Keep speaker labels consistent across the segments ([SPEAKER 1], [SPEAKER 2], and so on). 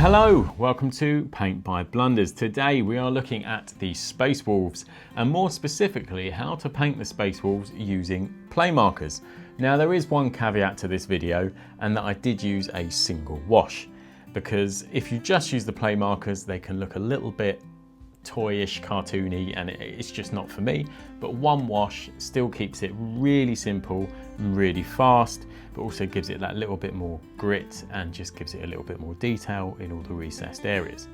[SPEAKER 1] Hello, welcome to Paint by Blunders. Today we are looking at the Space Wolves and more specifically how to paint the Space Wolves using play markers. Now there is one caveat to this video, and that I did use a single wash, because if you just use the play markers they can look a little bit toyish, cartoony, and it's just not for me. But one wash still keeps it really simple and really fast, but also gives it that little bit more grit and just gives it a little bit more detail in all the recessed areas.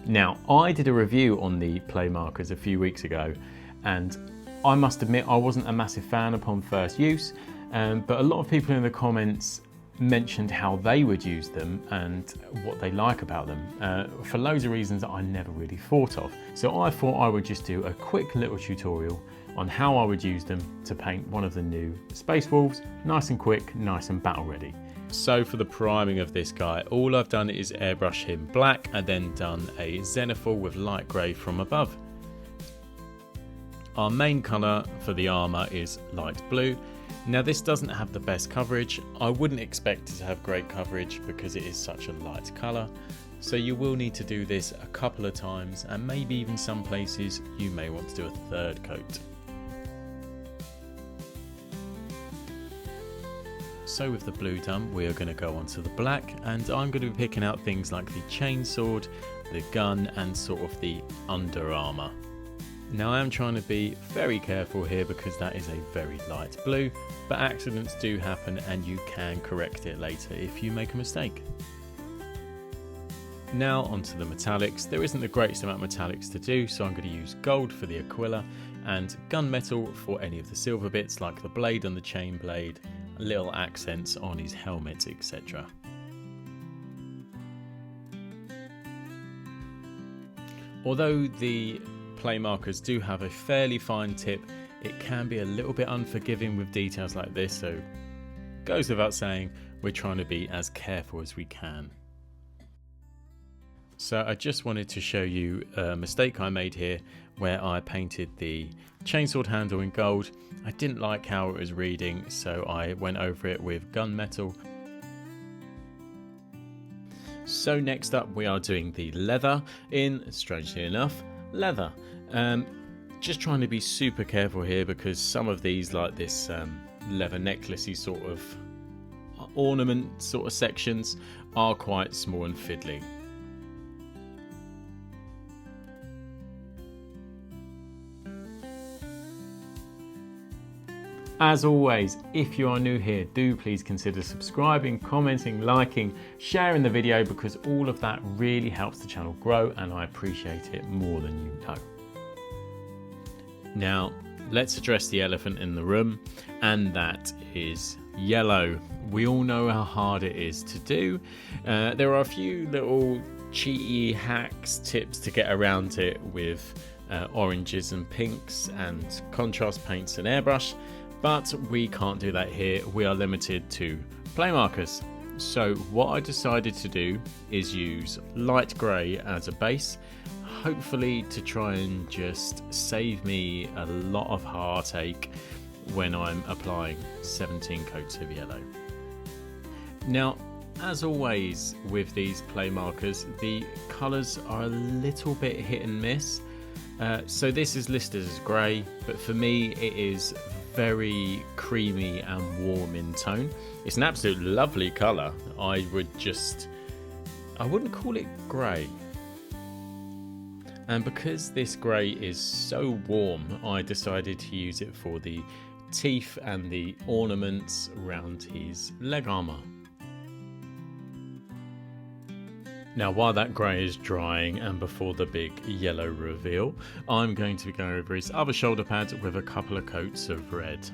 [SPEAKER 1] Now I did a review on the play markers a few weeks ago, and I must admit I wasn't a massive fan upon first use, but a lot of people in the comments mentioned how they would use them and what they like about them for loads of reasons that I never really thought of. So I thought I would just do a quick little tutorial on how I would use them to paint one of the new Space Wolves, nice and quick, nice and battle ready. So for the priming of this guy, all I've done is airbrush him black and then done a zenithal with light grey from above. Our main colour for the armour is light blue. Now this doesn't have the best coverage. I wouldn't expect it to have great coverage because it is such a light colour. So you will need to do this a couple of times, and maybe even some places you may want to do a third coat. So with the blue done, we are going to go on to the black, and I'm going to be picking out things like the chainsword, the gun, and sort of the under armour. Now I am trying to be very careful here because that is a very light blue, but accidents do happen and you can correct it later if you make a mistake. Now onto the metallics. There isn't the greatest amount of metallics to do, so I'm going to use gold for the Aquila and gunmetal for any of the silver bits like the blade and the chain blade, little accents on his helmet, etc. Although the play markers do have a fairly fine tip, it can be a little bit unforgiving with details like this, so goes without saying we're trying to be as careful as we can. So I just wanted to show you a mistake I made here where I painted the chainsword handle in gold. I didn't like how it was reading, so I went over it with gunmetal. So next up we are doing the leather in, strangely enough, leather. Just trying to be super careful here because some of these, like this leather necklacey sort of ornament sort of sections, are quite small and fiddly. As always, if you are new here, do please consider subscribing, commenting, liking, sharing the video, because all of that really helps the channel grow and I appreciate it more than you know. Now, let's address the elephant in the room, and that is yellow. We all know how hard it is to do. There are a few little cheaty hacks, tips to get around it with oranges and pinks and contrast paints and airbrush. But we can't do that here. We are limited to play markers. So what I decided to do is use light grey as a base, hopefully to try and just save me a lot of heartache when I'm applying 17 coats of yellow. Now, as always with these play markers, the colours are a little bit hit and miss. So this is listed as grey, but for me it is very creamy and warm in tone. It's an absolute lovely colour. I wouldn't call it grey. And because this grey is so warm, I decided to use it for the teeth and the ornaments around his leg armour. Now while that grey is drying and before the big yellow reveal, I'm going to be going over his other shoulder pad with a couple of coats of red.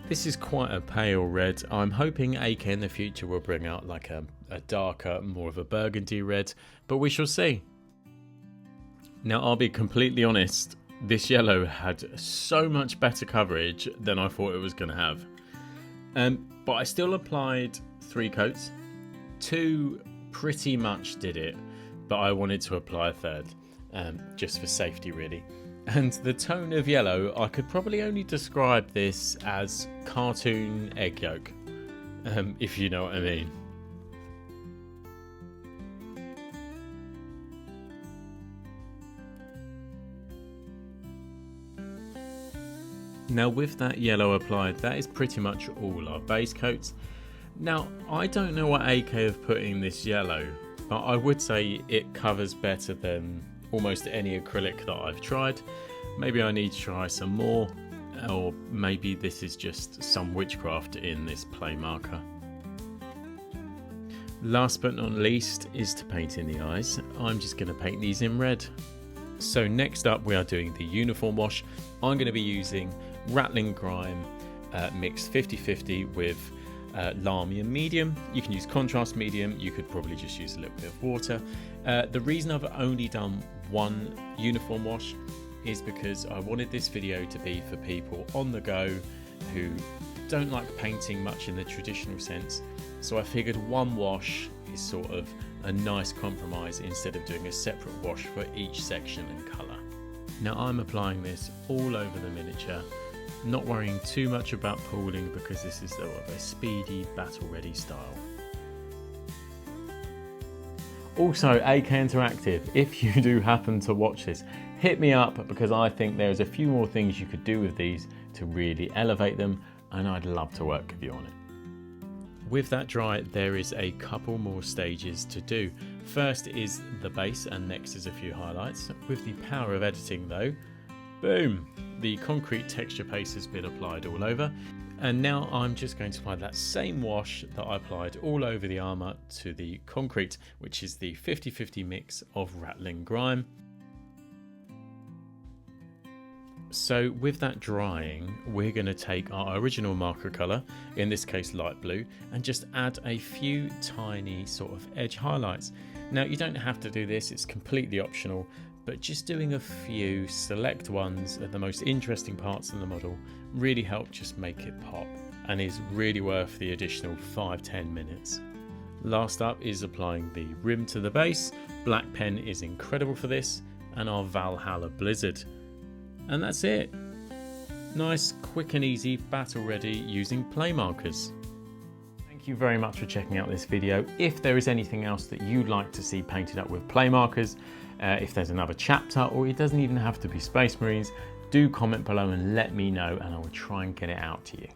[SPEAKER 1] This is quite a pale red. I'm hoping AK in the future will bring out like a darker, more of a burgundy red, but we shall see. Now I'll be completely honest, this yellow had so much better coverage than I thought it was going to have. But I still applied 3 coats. 2 pretty much did it, but I wanted to apply a third, just for safety really. And the tone of yellow, I could probably only describe this as cartoon egg yolk, if you know what I mean. Now with that yellow applied, that is pretty much all our base coats. Now I don't know what AK have put in this yellow, but I would say it covers better than almost any acrylic that I've tried. Maybe I need to try some more, or maybe this is just some witchcraft in this play marker. Last but not least is to paint in the eyes. I'm just going to paint these in red. So next up we are doing the uniform wash. I'm going to be using Rattling Grime mixed 50-50 with Lamy and medium. You can use contrast medium, you could probably just use a little bit of water. The reason I've only done one uniform wash is because I wanted this video to be for people on the go who don't like painting much in the traditional sense. So I figured one wash is sort of a nice compromise instead of doing a separate wash for each section and colour. Now I'm applying this all over the miniature, not worrying too much about pooling because this is sort of a speedy, battle-ready style. Also, AK Interactive, if you do happen to watch this, hit me up because I think there's a few more things you could do with these to really elevate them, and I'd love to work with you on it. With that dry, there is a couple more stages to do. First is the base and next is a few highlights. With the power of editing though, boom, the concrete texture paste has been applied all over. And now I'm just going to apply that same wash that I applied all over the armour to the concrete, which is the 50-50 mix of Rattling Grime. So with that drying, we're going to take our original marker colour, in this case light blue, and just add a few tiny sort of edge highlights. Now you don't have to do this, it's completely optional, but just doing a few select ones at the most interesting parts of the model really help just make it pop, and is really worth the additional 5-10 minutes. Last up is applying the rim to the base. Black pen is incredible for this, and our Valhalla Blizzard. And that's it. Nice, quick and easy, battle ready using play markers. Thank you very much for checking out this video. If there is anything else that you'd like to see painted up with play markers, if there's another chapter, or it doesn't even have to be Space Marines, do comment below and let me know and I will try and get it out to you.